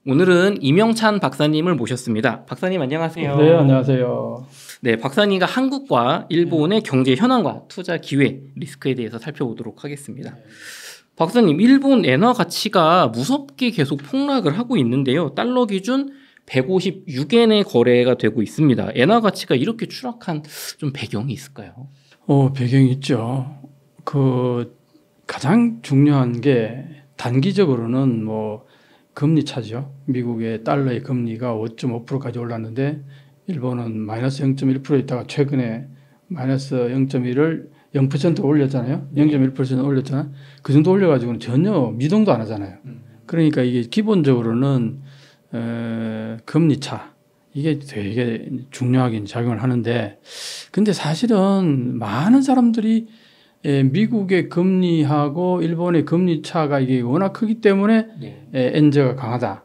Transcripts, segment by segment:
오늘은 이명찬 박사님을 모셨습니다. 박사님 안녕하세요. 네, 안녕하세요. 네, 박사님과 한국과 일본의 경제 현황과 투자 기회, 리스크에 대해서 살펴보도록 하겠습니다. 박사님, 일본 엔화 가치가 무섭게 계속 폭락을 하고 있는데요. 달러 기준 156엔의 거래가 되고 있습니다. 엔화 가치가 이렇게 추락한 좀 배경이 있을까요? 배경이 있죠. 가장 중요한 게 단기적으로는 금리 차죠. 미국의 달러의 금리가 5.5%까지 올랐는데 일본은 마이너스 0.1% 있다가 최근에 마이너스 0.1을 0% 올렸잖아요. 0.1% 올렸잖아요. 그 정도 올려가지고는 전혀 미동도 안 하잖아요. 그러니까 이게 기본적으로는 금리 차 이게 되게 중요하게 작용을 하는데, 근데 사실은 많은 사람들이 미국의 금리하고 일본의 금리 차가 이게 워낙 크기 때문에 엔저가 강하다.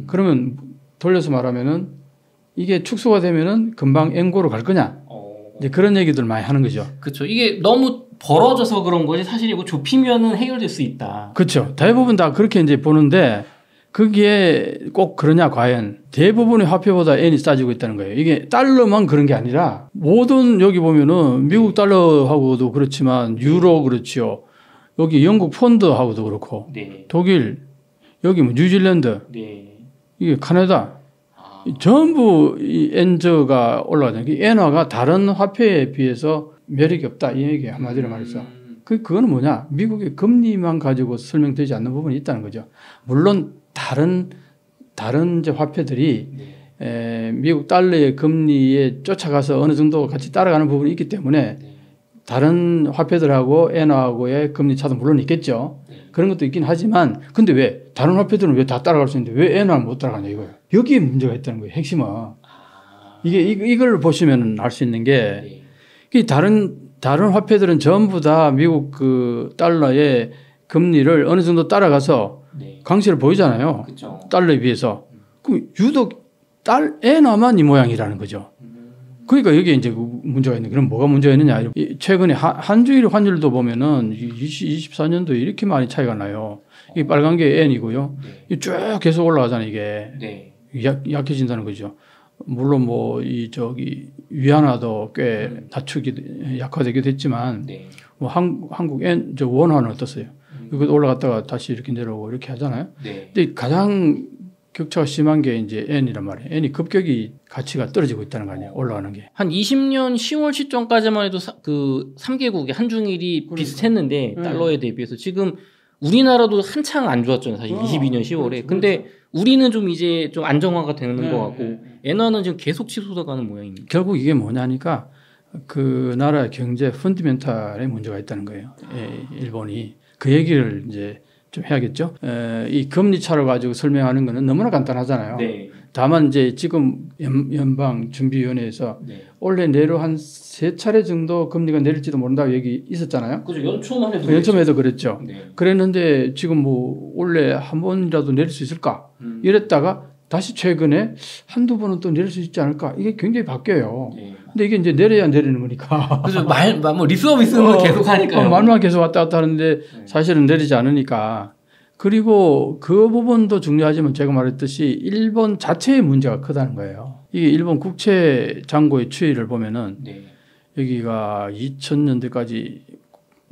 그러면 돌려서 말하면은 이게 축소가 되면은 금방 엔고로 갈 거냐? 이제 그런 얘기들 많이 하는 거죠. 그렇죠. 이게 너무 벌어져서 그런 거지 사실 이거 좁히면은 해결될 수 있다. 그렇죠. 대부분 다 그렇게 이제 보는데 그게 꼭 그러냐 과연. 대부분의 화폐보다 엔이 싸지고 있다는 거예요. 이게 달러만 그런 게 아니라 모든 여기 보면은 미국 달러하고도 그렇지만 유로 그렇지요. 여기 영국 펀드하고도 그렇고 독일 여기 뉴질랜드 이게 캐나다 전부 이 엔저가 올라가잖아요. 엔화가 다른 화폐에 비해서 매력이 없다 이 얘기 한마디로 말해서. 그거는 뭐냐? 미국의 금리만 가지고 설명되지 않는 부분이 있다는 거죠. 물론 다른 이제 화폐들이 미국 달러의 금리에 쫓아가서 어느 정도 같이 따라가는 부분이 있기 때문에 다른 화폐들하고 엔화하고의 금리 차도 물론 있겠죠. 그런 것도 있긴 하지만 근데 왜 다른 화폐들은 왜 다 따라갈 수 있는데 왜 엔화는 못 따라가냐 이거예요. 여기에 문제가 있다는 거예요. 핵심은. 이걸 보시면 알 수 있는 게 다른 화폐들은 전부 다 미국 그 달러의 금리를 어느 정도 따라가서 강세를 보이잖아요. 그쵸. 달러에 비해서. 그럼 유독 엔화만 이 모양이라는 거죠. 그러니까 여기에 이제 문제가 있는. 그럼 뭐가 문제가 있느냐? 최근에 한주일 환율도 보면은 24년도에 이렇게 많이 차이가 나요. 이 빨간 게 엔이고요. 쭉 계속 올라가잖아요. 이게 약해진다는 거죠. 물론 위안화도 꽤 낮추기 약화되기도 했지만 한국 엔 원화는 어떻어요? 이거 올라갔다가 다시 이렇게 내려오고 이렇게 하잖아요. 근데 가장 격차가 심한 게 이제 엔이란 말이에요. 엔이 급격히 가치가 떨어지고 있다는 거 아니에요. 올라가는 게. 한 20년 10월 시점까지만 해도 그 3개국의 한중일이 비슷했는데 달러에 대비해서 지금 우리나라도 한창 안 좋았잖아요. 사실 22년 10월에. 근데 우리는 좀 이제 좀 안정화가 되는 것 같고 엔화는 지금 계속 치솟아 가는 모양입니다. 결국 이게 뭐냐니까 그 나라의 경제 펀디멘탈에 문제가 있다는 거예요. 일본이. 그 얘기를 이제 좀 해야겠죠. 이 금리 차를 가지고 설명하는 거는 너무나 간단하잖아요. 다만 이제 지금 연방준비위원회에서 올해 내로 한 3차례 정도 금리가 내릴지도 모른다고 얘기 있었잖아요. 그죠. 연초만 해도 그랬죠. 그랬는데 지금 올해 한 번이라도 내릴 수 있을까? 이랬다가 다시 최근에 한두 번은 또 내릴 수 있지 않을까? 이게 굉장히 바뀌어요. 근데 이게 이제 내려야 내리는 거니까. 그죠. 립서비스는 계속 하니까요. 말만 계속 왔다 갔다 하는데 사실은 내리지 않으니까. 그리고 그 부분도 중요하지만 제가 말했듯이 일본 자체의 문제가 크다는 거예요. 이게 일본 국채 잔고의 추이를 보면은 여기가 2000년대까지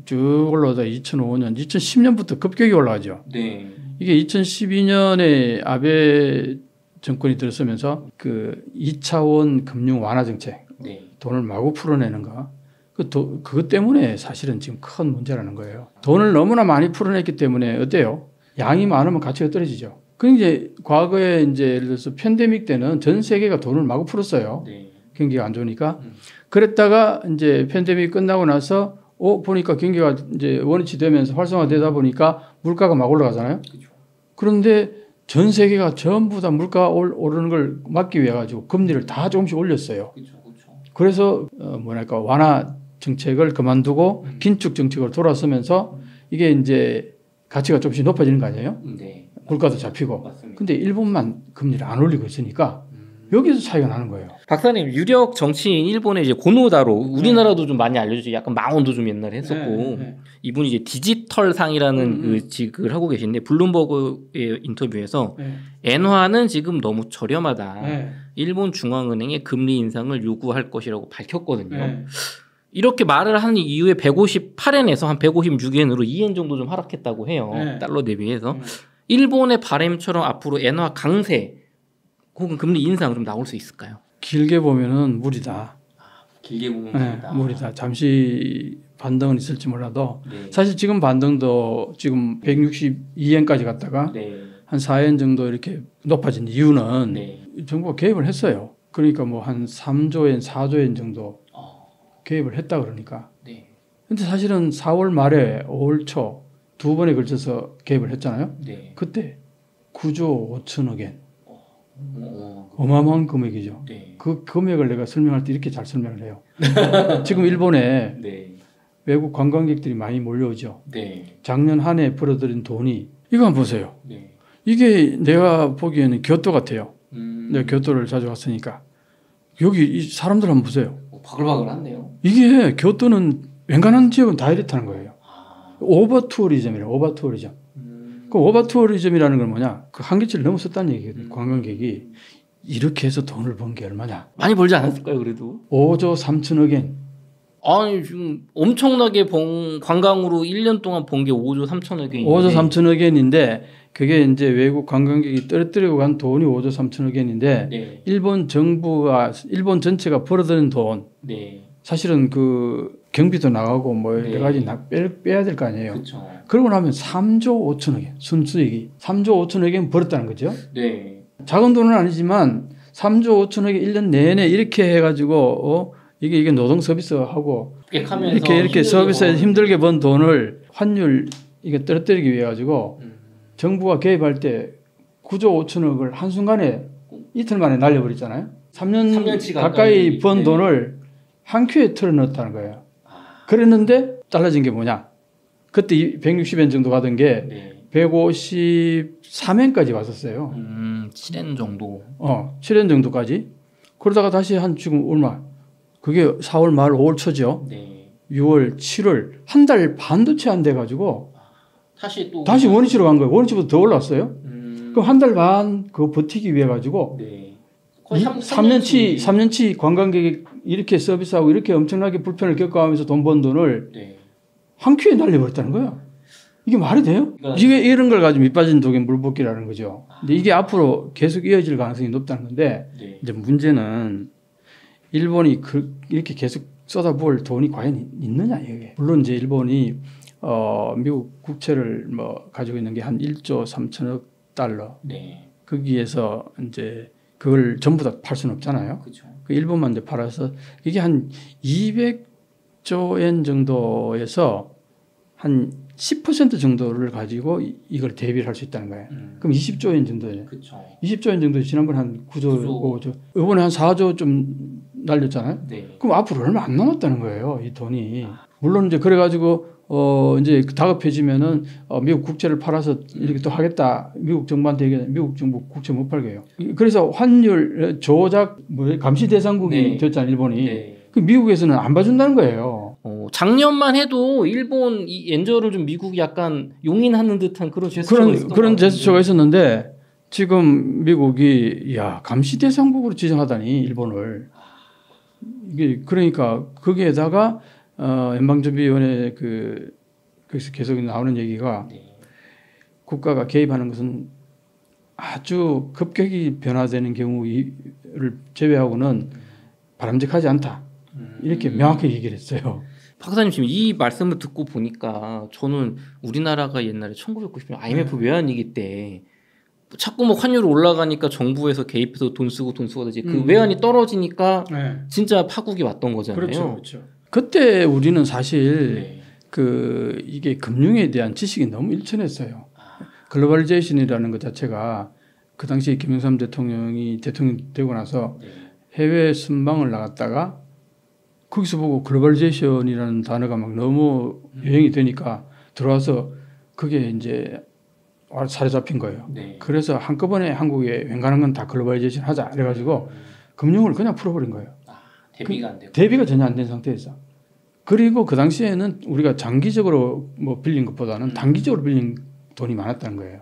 쭉 올라오다 2005년, 2010년부터 급격히 올라가죠. 이게 2012년에 아베 정권이 들어서면서 그 2차원 금융 완화 정책, 돈을 마구 풀어내는 거, 그것 때문에 사실은 지금 큰 문제라는 거예요. 돈을 너무나 많이 풀어냈기 때문에 어때요? 양이 많으면 가치가 떨어지죠. 이제 과거에 이제 예를 들어서 팬데믹 때는 전 세계가 돈을 마구 풀었어요. 경기가 안 좋으니까. 그랬다가 이제 팬데믹 끝나고 나서 보니까 경기가 이제 원위치 되면서 활성화되다 보니까 물가가 막 올라가잖아요. 그런데 전 세계가 전부 다 물가 오르는 걸 막기 위해 가지고 금리를 다 조금씩 올렸어요. 그래서 완화 정책을 그만두고 긴축 정책으로 돌아서면서 이게 이제 가치가 조금씩 높아지는 거 아니에요? 물가도 잡히고. 근데 일본만 금리를 안 올리고 있으니까 여기서 차이가 나는 거예요. 박사님 유력 정치인 일본의 이제 고노다로 우리나라도 좀 많이 알려주죠. 약간 망원도 좀 옛날에 했었고 이분이 이제 디지털상이라는 그 직을 하고 계신데 블룸버그의 인터뷰에서 엔화는 지금 너무 저렴하다. 일본 중앙은행의 금리 인상을 요구할 것이라고 밝혔거든요. 이렇게 말을 하는 이후에 158엔에서 한 156엔으로 2엔 정도 좀 하락했다고 해요. 달러 대비해서. 일본의 바램처럼 앞으로 엔화 강세 혹은 금리 인상 좀 나올 수 있을까요? 길게 보면은 무리다. 길게 보면 무리다. 무리다. 잠시 반등은 있을지 몰라도 사실 지금 반등도 지금 162엔까지 갔다가 한 4엔 정도 이렇게 높아진 이유는 정부가 개입을 했어요. 그러니까 뭐 한 3조엔, 4조엔 정도 개입을 했다 그러니까. 근데 사실은 4월 말에 5월 초 두 번에 걸쳐서 개입을 했잖아요. 그때 9조 5천억 엔. 어마어마한 금액이죠. 그 금액을 내가 설명할 때 이렇게 잘 설명을 해요. 지금 일본에 외국 관광객들이 많이 몰려오죠. 작년 한 해 벌어들인 돈이 이거 한번 보세요. 이게 내가 보기에는 교토 같아요. 내가 교토를 자주 갔으니까 여기 이 사람들 한번 보세요. 바글바글한데요. 이게 교토는 웬간한 지역은 다 이렇다는 거예요. 오버 투어리즘이래요. 오버 투어리즘. 그 오버 투어리즘이라는 건 뭐냐? 그 한계치를 넘어섰다는 얘기거든요. 관광객이 이렇게 해서 돈을 번 게 얼마냐? 많이 벌지 않았을까요, 그래도? 5조 3천억 엔. 아니 지금 엄청나게 관광으로 1년 동안 번 게 5조 3천억 엔인데. 5조 3천억 엔인데 그게 이제 외국 관광객이 떨어뜨리고 간 돈이 5조 3천억 엔인데 일본 정부가 일본 전체가 벌어들인 돈. 사실은 그 경비도 나가고 뭐 여러 가지 빼야 될 거 아니에요. 그쵸. 그러고 나면 3조 5천억 엔 순수익이 3조 5천억 엔 벌었다는 거죠. 작은 돈은 아니지만 3조 5천억 엔 1년 내내 이렇게 해가지고 이게 노동 서비스하고 이렇게 서비스에 힘들게 번 돈을 환율 이게 떨어뜨리기 위해 가지고 정부가 개입할 때 9조 5천억을 한순간에 이틀 만에 날려버렸잖아요. 3년 가까이 번 돈을 한 큐에 털어넣었다는 거예요. 그랬는데 달라진 게 뭐냐? 그때 160엔 정도 가던 게 153엔까지 왔었어요. 7엔 정도. 7엔 정도까지. 그러다가 다시 한 지금 얼마? 그게 4월 말 5월 초죠. 6월, 7월 한 달 반도 채 안 돼 가지고 다시 원위치로 간 거예요. 원위치보다 더 올랐어요. 그럼 한 달 반 그거 버티기 위해 가지고 3년치 관광객이 이렇게 서비스하고 이렇게 엄청나게 불편을 겪어가면서 돈 번 돈을 한 큐에 날려버렸다는 거예요. 이게 말이 돼요? 이게 이런 걸 가지고 밑빠진 독에 물 붓기라는 거죠. 근데 이게 앞으로 계속 이어질 가능성이 높다는 건데 이제 문제는 일본이 이렇게 계속 쏟아부을 돈이 과연 있느냐 이게. 물론 이제 일본이 미국 국채를 뭐 가지고 있는 게 한 1조 3천억 달러. 거기에서 이제 그걸 전부 다 팔 수는 없잖아요. 그 일본만 이제 팔아서 이게 한 200조 엔 정도에서 한 10% 정도를 가지고 이걸 대비를 할 수 있다는 거예요. 그럼 20조 엔 정도예요. 20조 엔 정도 지난번에 한 9조, 5조, 이번에 한 4조 좀 날렸잖아요. 그럼 앞으로 얼마 안 남았다는 거예요, 이 돈이. 물론 이제 그래가지고 이제 다급해지면은 미국 국채를 팔아서 이렇게 또 하겠다. 미국 정부한테 얘기해. 미국 정부 국채 못 팔게 해요. 그래서 환율 조작 감시 대상국이 됐잖아요, 일본이. 그 미국에서는 안 봐준다는 거예요. 작년만 해도 일본 이 엔저를 좀 미국이 약간 용인하는 듯한 그런 제스처가 있었던 그런 제스처가 있었는데 지금 미국이 감시 대상국으로 지정하다니 일본을. 이게 그러니까 거기에다가 연방준비위원회 그래서 계속 나오는 얘기가 국가가 개입하는 것은 아주 급격히 변화되는 경우를 제외하고는 바람직하지 않다. 이렇게 명확하게 얘기를 했어요. 박사님 지금 이 말씀을 듣고 보니까 저는 우리나라가 옛날에 1990년 IMF 외환위기 때 자꾸 뭐 환율이 올라가니까 정부에서 개입해서 돈 쓰고 하듯이 그 외환이 떨어지니까 진짜 파국이 왔던 거잖아요. 그렇죠. 그때 우리는 사실 이게 금융에 대한 지식이 너무 일천했어요. 글로벌리제이션이라는 것 자체가 그 당시 김영삼 대통령이 대통령 되고 나서 해외 순방을 나갔다가 거기서 보고 글로벌리제이션이라는 단어가 막 너무 유행이 되니까 들어와서 그게 이제 살에 잡힌 거예요. 네. 그래서 한꺼번에 한국에 웬간한 건 다 글로벌리제이션 하자 그래가지고 금융을 그냥 풀어버린 거예요. 대비가 안 되고. 대비가 전혀 안 된 상태에서. 그리고 그 당시에는 우리가 장기적으로 뭐 빌린 것보다는 단기적으로 빌린 돈이 많았다는 거예요.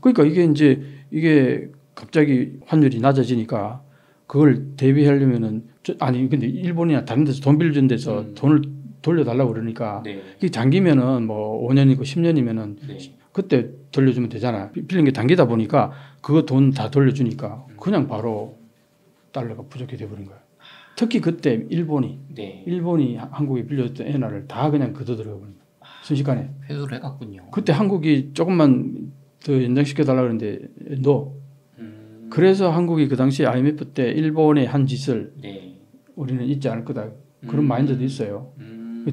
그러니까 이게 갑자기 환율이 낮아지니까 그걸 대비하려면은 근데 일본이나 다른 데서 돈 빌려준 데서 돈을 돌려달라고 그러니까 네. 이게 장기면은 뭐 5년이고 10년이면은 네. 그때 돌려주면 되잖아요. 빌린 게 단기다 보니까 그거 돈 다 돌려주니까 그냥 바로 달러가 부족해 돼버린 거예요. 특히 그때 일본이 한국에 빌려줬던 엔화를 다 그냥 걷어들여 버린 거예요. 순식간에. 회수를 해갔군요. 그때 한국이 조금만 더 연장시켜 달라고 그랬는데 그래서 한국이 그 당시 IMF 때 일본의 한 짓을 우리는 잊지 않을 거다. 그런 마인드도 있어요.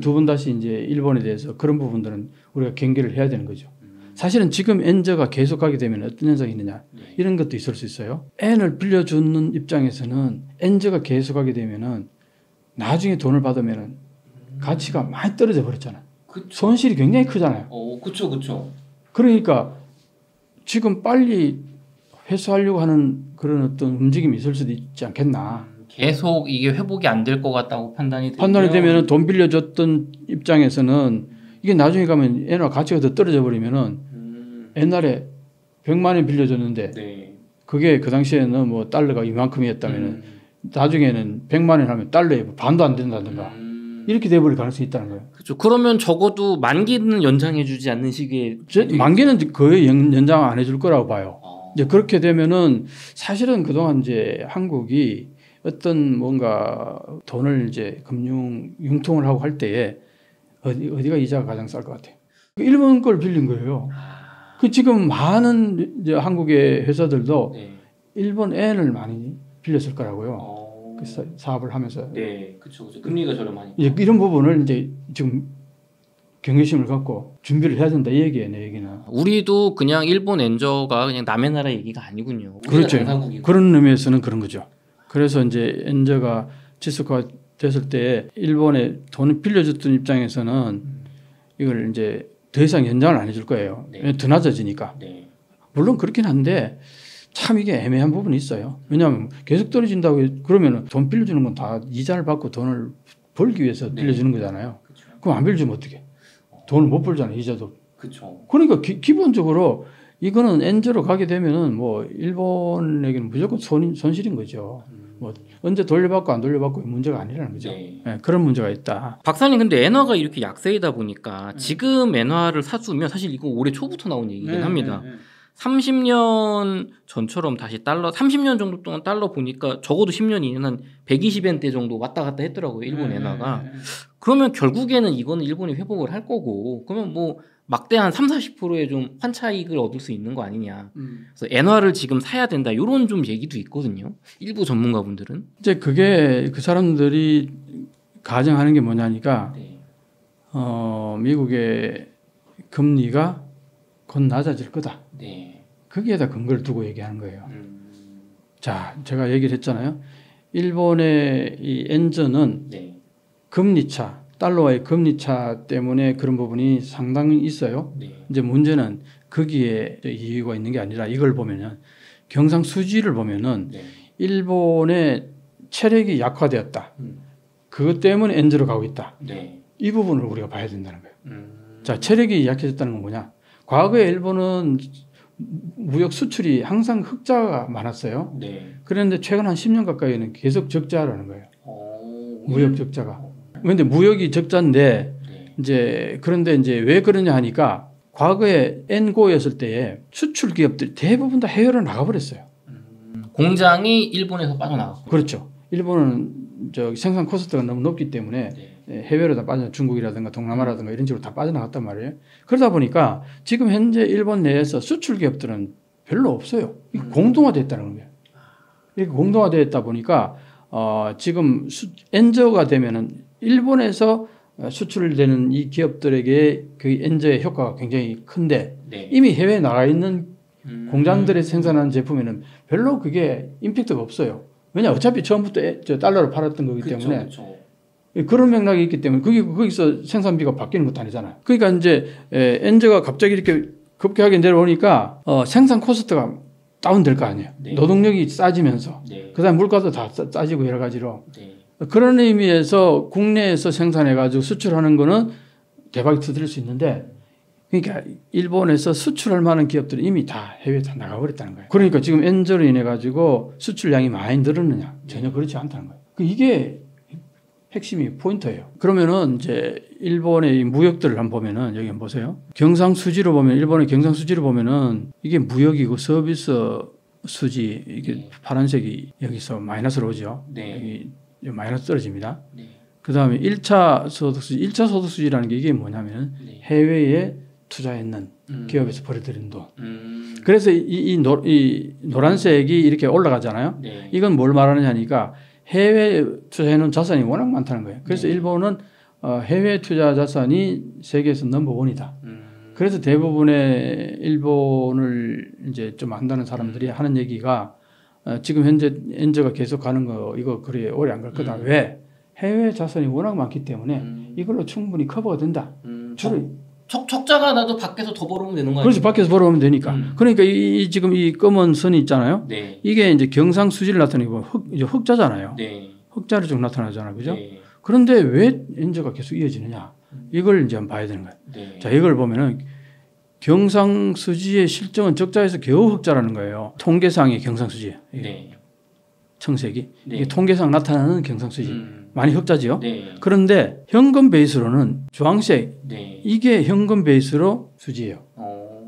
두 번 다시 이제 일본에 대해서 그런 부분들은 우리가 경계를 해야 되는 거죠. 사실은 지금 엔저가 계속 가게 되면 어떤 현상이 있느냐 이런 것도 있을 수 있어요. 엔을 빌려주는 입장에서는 엔저가 계속 가게 되면은 나중에 돈을 받으면은 가치가 많이 떨어져 버렸잖아요. 그쵸. 손실이 굉장히 크잖아요. 그렇죠. 그러니까 지금 빨리 회수하려고 하는 그런 어떤 움직임이 있을 수도 있지 않겠나. 계속 이게 회복이 안 될 것 같다고 판단이 되면 돈 빌려줬던 입장에서는 이게 나중에 가면 엔화 가치가 더 떨어져 버리면은 옛날에 100만 원 빌려줬는데 그게 그 당시에는 뭐 달러가 이만큼이었다면은 나중에는 100만 원 하면 달러에 반도 안 된다든가 이렇게 돼버릴 가능성이 있다는 거예요. 그렇죠. 그러면 적어도 만기는 연장해주지 않는 시기에 만기는 거의 연장 안 해줄 거라고 봐요. 이제 그렇게 되면은 사실은 그동안 이제 한국이 어떤 뭔가 돈을 이제 금융 융통을 하고 할 때에 어디가 이자가 가장 쌀 것 같아요. 일본 걸 빌린 거예요. 그 지금 많은 이제 한국의 회사들도 일본 엔을 많이 빌렸을 거라고요. 그 사업을 하면서. 그렇죠. 금리가 저렴하니까. 이제 이런 부분을 이제 지금 경계심을 갖고 준비를 해야 된다 이 얘기예요, 내 얘기는. 우리도 그냥 일본 엔저가 그냥 남의 나라 얘기가 아니군요. 그렇죠. 그런 의미에서는 그런 거죠. 그래서 이제 엔저가 지속화 됐을 때 일본에 돈을 빌려줬던 입장에서는 이걸 이제 더 이상 연장을 안 해줄 거예요. 더 낮아지니까. 물론 그렇긴 한데 참 이게 애매한 부분이 있어요. 왜냐하면 계속 떨어진다고 그러면 돈 빌려주는 건 다 이자를 받고 돈을 벌기 위해서 빌려주는 거잖아요. 그럼 안 빌려주면 어떻게? 돈을 못 벌잖아요. 이자도. 그러니까 기본적으로 이거는 엔저로 가게 되면은 뭐 일본에게는 무조건 손실인 거죠. 뭐 언제 돌려받고 안 돌려받고 문제가 아니라는 거죠. 그런 문제가 있다. 박사님 근데 엔화가 이렇게 약세이다 보니까 지금 엔화를 사두면 사실 이거 올해 초부터 나온 얘기긴 합니다. 30년 전처럼 다시 달러 30년 정도 동안 달러 보니까 적어도 10년 이내는 한 120엔대 정도 왔다 갔다 했더라고요. 일본 엔화가. 그러면 결국에는 이거는 일본이 회복을 할 거고 그러면 뭐 막대한 30-40%의 좀 환차익을 얻을 수 있는 거 아니냐. 그래서 엔화를 지금 사야 된다. 이런 좀 얘기도 있거든요. 일부 전문가분들은. 이제 그게 그 사람들이 가정하는 게 뭐냐니까 미국의 금리가 곧 낮아질 거다. 거기에다 근거를 두고 얘기하는 거예요. 자, 제가 얘기를 했잖아요. 일본의 이 엔저는 금리차 달러와의 금리차 때문에 그런 부분이 상당히 있어요. 이제 문제는 거기에 이유가 있는 게 아니라 이걸 보면은 경상수지를 보면은 일본의 체력이 약화되었다. 그것 때문에 엔저로 가고 있다. 이 부분을 우리가 봐야 된다는 거예요. 자, 체력이 약해졌다는 건 뭐냐? 과거에 일본은 무역 수출이 항상 흑자가 많았어요. 그런데 최근 한 10년 가까이는 계속 적자라는 거예요. 무역 적자가. 그런데 무역이 적자인데 그런데 이제 왜 그러냐 하니까 과거에 엔고였을 때에 수출 기업들이 대부분 다 해외로 나가버렸어요. 공장이 일본에서 빠져나갔고. 그렇죠. 일본은 생산 코스트가 너무 높기 때문에 해외로 다 빠져 중국이라든가 동남아라든가 이런 식으로 다 빠져나갔단 말이에요. 그러다 보니까 지금 현재 일본 내에서 수출 기업들은 별로 없어요. 이게 공동화됐다는 거예요. 이렇게 공동화됐다 보니까 지금 엔저가 되면은 일본에서 수출되는 이 기업들에게 그 엔저의 효과가 굉장히 큰데 이미 해외에 나가 있는 공장들이 생산하는 제품에는 별로 그게 임팩트가 없어요. 왜냐 어차피 처음부터 달러로 팔았던 거기 때문에 그런 맥락이 있기 때문에 거기서 생산비가 바뀌는 것도 아니잖아요. 그러니까 이제 엔저가 갑자기 이렇게 급격하게 내려오니까 생산 코스트가 다운될 거 아니에요. 네. 노동력이 싸지면서 네. 그다음에 물가도 다 싸지고 여러 가지로 네. 그런 의미에서 국내에서 생산해가지고 수출하는 거는 대박이 터뜨릴 수 있는데 그러니까 일본에서 수출할 만한 기업들이 이미 다 해외에 다 나가버렸다는 거예요. 그러니까 지금 엔저로 인해 가지고 수출량이 많이 늘었느냐 전혀 그렇지 않다는 거예요. 이게 핵심이 포인트예요. 그러면은 이제 일본의 이 무역들을 한번 보면은 여기 한번 보세요. 경상수지로 보면 일본의 경상수지로 보면은 이게 무역이고 서비스 수지 이게 파란색이 여기서 마이너스로 오죠. 네. 여기 마이너스 떨어집니다. 네. 그다음에 1차 소득수지, 1차 소득수지라는 게 이게 뭐냐면 네. 해외에 투자했는 기업에서 벌어들인 돈. 그래서 이 노란색이 이렇게 올라가잖아요. 네. 이건 뭘 말하느냐니까 해외에 투자해놓은 자산이 워낙 많다는 거예요. 그래서 네. 일본은 해외 투자 자산이 세계에서 넘버원이다. 그래서 대부분의 일본을 이제 좀 안다는 사람들이 하는 얘기가 지금 현재 엔저가 계속 가는 거 이거 그래 오래 안 갈 거다. 왜? 해외 자산이 워낙 많기 때문에 이걸로 충분히 커버가 된다. 적자가 나도 밖에서 더 벌어오면 되는 거 아니에요? 그렇지. 밖에서 벌어오면 되니까. 그러니까 지금 이 검은 선이 있잖아요. 네. 이게 이제 경상수지를 나타내고 흑자잖아요. 네. 흑자를 좀 나타나잖아요. 그죠? 네. 그런데 왜 엔저가 계속 이어지느냐? 이걸 이제 한번 봐야 되는 거예요. 네. 자, 이걸 보면은 경상수지의 실정은 적자에서 겨우 흑자라는 거예요. 통계상의 경상수지예요. 네. 청색이. 네. 이게 통계상 나타나는 경상수지. 많이 흑자지요. 네. 그런데 현금 베이스로는 주황색 네. 이게 현금 베이스로 수지예요.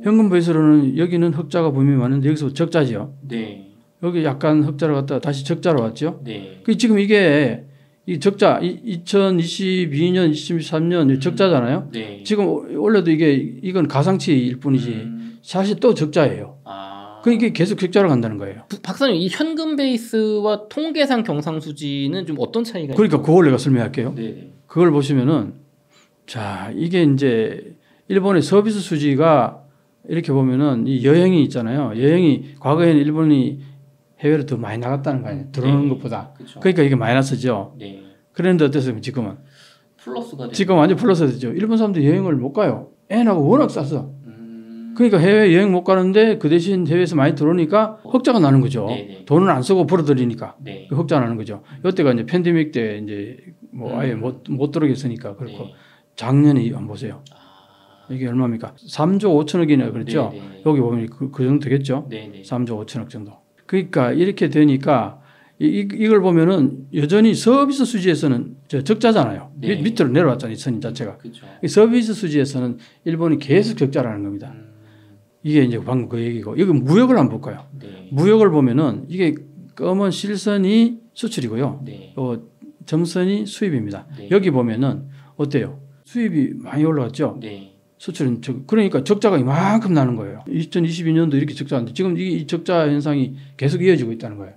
현금 베이스로는 여기는 흑자가 분명히 많은데 여기서 적자지요. 네. 여기 약간 흑자로 갔다가 다시 적자로 왔죠. 네. 지금 이게 이 적자 2022년, 2023년 적자잖아요. 네. 지금 원래도 이건 가상치일 뿐이지 사실 또 적자예요. 그러니까 계속 적자로 간다는 거예요. 박사님, 이 현금 베이스와 통계상 경상수지는 좀 어떤 차이가 그러니까 그걸 내가 설명할게요. 네. 그걸 보시면은 자 이게 이제 일본의 서비스 수지가 이렇게 보면은 이 여행이 있잖아요. 여행이 과거에는 일본이 해외로 더 많이 나갔다는 거 아니에요. 들어오는 네. 것보다. 그쵸. 그러니까 이게 마이너스죠. 네. 그런데 어땠어요? 지금은 플러스가 지금 완전 플러스 되죠. 일본 사람들 여행을 못 가요. 엔하고 워낙 싸서. 그러니까 해외 여행 못 가는데 그 대신 해외에서 많이 들어오니까 흑자가 나는 거죠. 네네. 돈을 안 쓰고 벌어들이니까 네. 흑자 나는 거죠. 이때가 이제 팬데믹 때 이제 뭐 아예 못 들어오겠으니까 그렇고 네. 작년에 한번 보세요. 이게 얼마입니까? 3조 5천억이나 그랬죠. 네네. 여기 보면 그 정도 되겠죠. 네네. 3조 5천억 정도. 그러니까 이렇게 되니까 이걸 보면은 여전히 서비스 수지에서는 적자잖아요. 네. 밑으로 내려왔잖아요. 이 선 자체가. 그렇죠. 서비스 수지에서는 일본이 계속 적자라는 겁니다. 이게 이제 방금 그 얘기고 여기 무역을 한번 볼까요? 네. 무역을 보면은 이게 검은 실선이 수출이고요. 네. 점선이 수입입니다. 네. 여기 보면은 어때요? 수입이 많이 올라갔죠. 네. 수출은 그러니까 적자가 이만큼 나는 거예요. 2022년도 이렇게 적자인데 지금 이 적자 현상이 계속 이어지고 있다는 거예요.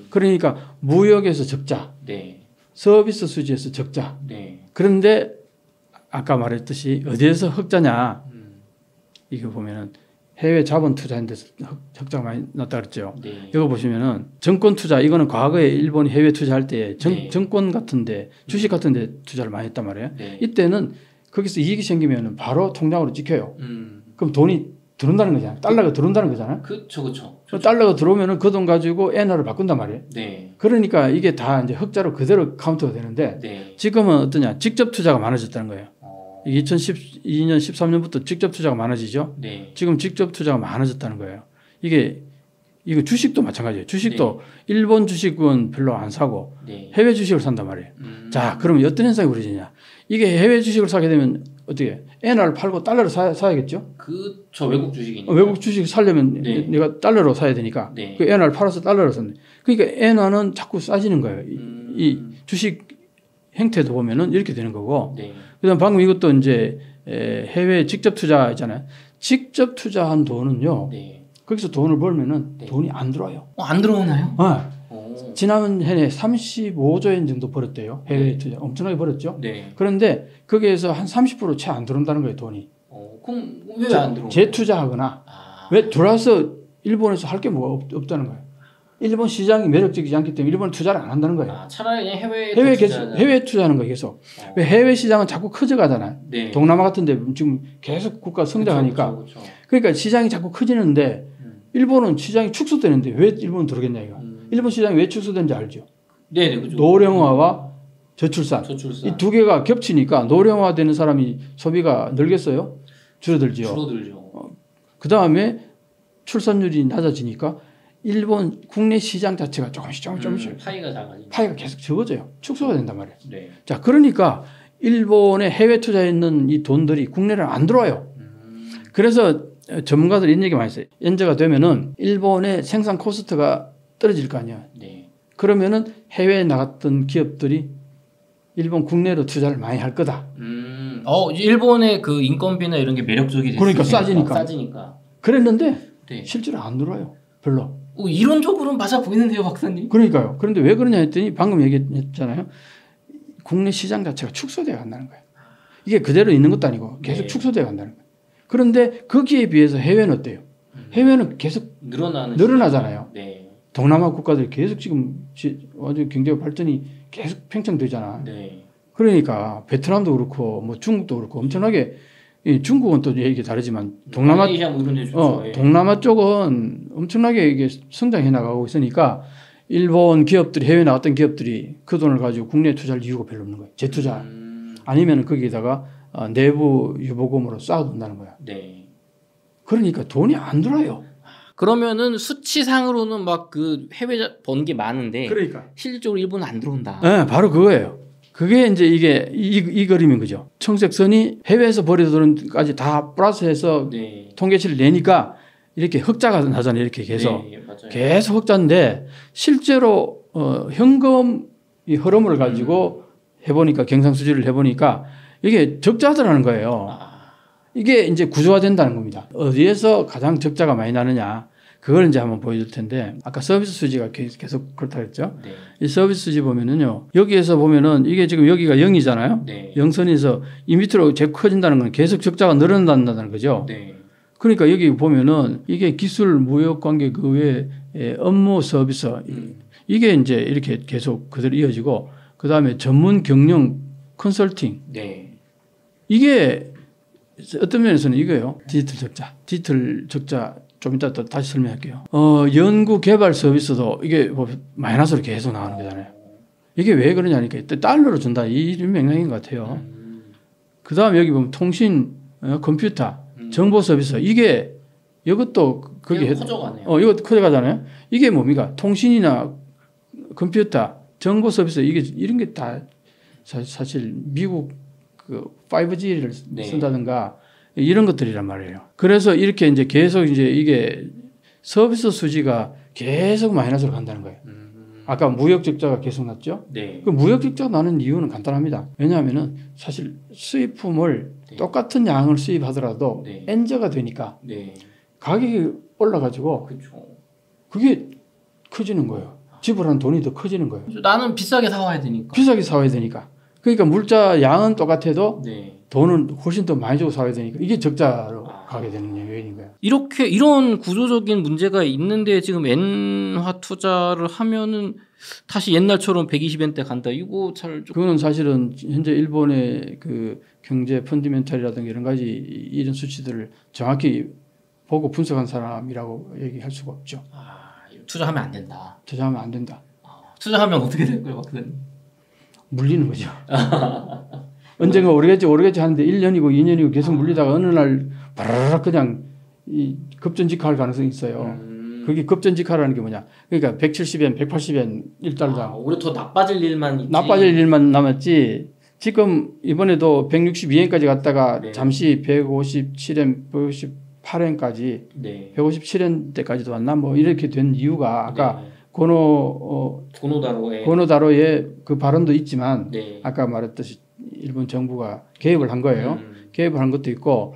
그러니까 무역에서 적자, 네. 서비스 수지에서 적자. 네. 그런데 아까 말했듯이 어디에서 흑자냐? 이거 보면은 해외 자본 투자한 데서 적자가 많이 났다 그랬죠. 네. 이거 보시면은 정권 투자 이거는 과거에 일본이 해외 투자할 때 네. 정권 같은데 주식 같은데 투자를 많이 했단 말이에요. 네. 이때는 거기서 이익이 생기면은 바로 통장으로 찍혀요. 그럼 돈이 들어온다는 거잖아요. 달러가 들어온다는 거잖아요. 그렇죠. 달러가 들어오면은 그 돈 가지고 엔화를 바꾼단 말이에요. 네. 그러니까 이게 다 이제 흑자로 그대로 카운트가 되는데 네. 지금은 어떠냐? 직접 투자가 많아졌다는 거예요. 2012년, 13년부터 직접 투자가 많아지죠. 네. 지금 직접 투자가 많아졌다는 거예요. 이거 주식도 마찬가지예요. 주식도 일본 주식은 별로 안 사고 네. 해외 주식을 산단 말이에요. 자, 그러면 어떤 현상이 벌어지냐? 이게 해외 주식을 사게 되면 어떻게? 엔화를 팔고 달러를 사야겠죠? 그저 외국 주식이니까. 외국 주식 사려면 네. 내가 달러로 사야 되니까 네. 그 엔화를 팔아서 달러로 샀네. 그러니까 엔화는 자꾸 싸지는 거예요. 이 주식 행태도 보면은 이렇게 되는 거고. 네. 그다음 방금 이것도 이제 해외 직접 투자 있잖아요. 직접 투자한 돈은요. 네. 거기서 돈을 벌면은 네. 돈이 안 들어와요. 안 들어오나요? 지난 해에 35조 엔 정도 벌었대요. 해외 투자 엄청나게 벌었죠. 네. 그런데 거기에서 한 30% 채 안 들어온다는 거예요, 돈이. 그럼 왜 안 들어오나요? 재투자하거나 왜 들어와서 일본에서 할 게 뭐가 없다는 거예요. 일본 시장이 매력적이지 않기 때문에 일본은 투자를 안 한다는 거예요. 아, 차라리 그냥 해외 투자하는 거 계속. 왜 해외 시장은 자꾸 커져가잖아요. 네. 동남아 같은데 지금 계속 국가 성장하니까. 그쵸. 그러니까 시장이 자꾸 커지는데 일본은 시장이 축소되는데 왜 일본은 들어오겠냐 이거. 일본 시장이 왜 축소되는지 알죠? 네, 그죠. 노령화와 저출산. 이 두 개가 겹치니까 노령화되는 사람이 소비가 늘겠어요? 줄어들죠. 그 다음에 출산율이 낮아지니까 일본 국내 시장 자체가 조금씩 파이가 계속 적어져요. 축소가 된단 말이에요. 네. 자, 그러니까 일본에 해외 투자에 있는 이 돈들이 국내를 안 들어와요. 그래서 전문가들이 이런 얘기 많이 했어요. 연재가 되면은 일본의 생산 코스트가 떨어질 거 아니야. 네. 그러면은 해외에 나갔던 기업들이 일본 국내로 투자를 많이 할 거다. 일본의 그 인건비나 이런 게 매력적이 됐어요. 그러니까 싸지니까. 그랬는데 네. 실제로 안 들어와요. 별로. 이론적으로는 맞아 보이는데요, 박사님. 그러니까요. 그런데 왜 그러냐 했더니 방금 얘기했잖아요. 국내 시장 자체가 축소되어 간다는 거예요. 이게 그대로 있는 것도 아니고 계속 축소되어 간다는 거예요. 그런데 거기에 비해서 해외는 어때요? 해외는 계속 늘어나잖아요. 네. 동남아 국가들이 계속 지금 아주 경제 발전이 계속 팽창되잖아. 네. 그러니까 베트남도 그렇고 뭐 중국도 그렇고 엄청나게 중국은 또 얘기 다르지만 동남아 쪽은 엄청나게 이게 성장해 나가고 있으니까 일본 기업들이 해외 나갔던 기업들이 그 돈을 가지고 국내에 투자할 이유가 별로 없는 거예요. 재투자 아니면 거기에다가 내부 유보금으로 쌓아둔다는 거야. 네. 그러니까 돈이 안 들어요. 그러면은 수치상으로는 막 그 해외 번 게 많은데 그러니까 실질적으로 일본은 안 들어온다. 네, 바로 그거예요. 그게 이제 이게 이 그림인 거죠. 청색선이 해외에서 벌어들은 돈까지 다 플러스해서 네. 통계치를 내니까 이렇게 흑자가 나잖아요. 이렇게 계속 네, 맞아요. 계속 흑자인데 실제로 현금 이 흐름을 가지고 해보니까 경상수지를 해보니까 이게 적자더라는 거예요. 이게 이제 구조화된다는 겁니다. 어디에서 가장 적자가 많이 나느냐 그걸 이제 한번 보여줄 텐데 아까 서비스 수지가 계속 그렇다 했죠. 네. 이 서비스 수지 보면은요 여기에서 보면은 이게 지금 여기가 0이잖아요. 네. 0선에서 이 밑으로 계속 커진다는 건 계속 적자가 늘어난다는 거죠. 네. 그러니까 여기 보면은 이게 기술 무역 관계 그 외에 업무 서비스 이게 이제 이렇게 계속 그대로 이어지고 그 다음에 전문 경영 컨설팅 네. 이게 어떤 면에서는 이거예요. 디지털 적자 좀 이따 또 다시 설명할게요. 연구 개발 서비스도 이게 뭐 마이너스로 계속 나가는 거잖아요. 이게 왜 그러냐니까 달러로 준다 이런 맥락인 것 같아요. 그 다음 여기 보면 통신, 컴퓨터, 정보 서비스 이게 이것도 거기 커져가네요. 이거 커져가잖아요. 이게 뭡니까? 통신이나 컴퓨터, 정보 서비스 이게 이런 게 다 사실 미국 그 5G를 네. 쓴다든가 이런 것들이란 말이에요. 그래서 이렇게 이제 계속 이제 이게 서비스 수지가 계속 마이너스로 간다는 거예요. 아까 무역 적자가 계속 났죠. 네. 그 무역 적자가 나는 이유는 간단합니다. 왜냐하면은 사실 수입품을 네. 똑같은 양을 수입하더라도 네. 엔저가 되니까 네. 가격이 올라가지고 그렇죠. 그게 커지는 거예요. 지불하는 돈이 더 커지는 거예요. 나는 비싸게 사와야 되니까. 비싸게 사와야 되니까. 그러니까 물자 양은 똑같아도 네. 돈은 훨씬 더 많이 주고 사야 되니까 이게 적자로 가게 되는 요인인 거예요. 이런 구조적인 문제가 있는데 지금 엔화 투자를 하면은 다시 옛날처럼 120엔대 간다. 이거 그거는 사실은 현재 일본의 그 경제 펀디멘탈이라든가 이런 가지 이런 수치들을 정확히 보고 분석한 사람이라고 얘기할 수가 없죠. 투자하면 안 된다. 투자하면 안 된다. 투자하면 어떻게 될 거예요, 박사님? 물리는 거죠. 언젠가 오르겠지 하는데 1년이고 2년이고 계속 물리다가 어느 날 바라락 그냥 급전직하할 가능성이 있어요. 그게 급전직하라는 게 뭐냐? 그러니까 170엔, 180엔 1달러당. 오히려 더 나빠질 일만 있지. 나빠질 일만 남았지. 지금 이번에도 162엔까지 갔다가 네. 잠시 157엔, 158엔까지 네. 157엔대까지도 왔나? 뭐 이렇게 된 이유가 아까 네. 고노다로의 그 발언도 있지만 네. 아까 말했듯이 일본 정부가 개입을 한 거예요. 개입을 한 것도 있고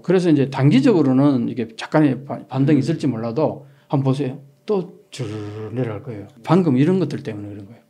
그래서 이제 단기적으로는 이게 약간의 반등이 있을지 몰라도 한번 보세요. 또 주르르 내려갈 거예요. 방금 이런 것들 때문에 그런 거예요.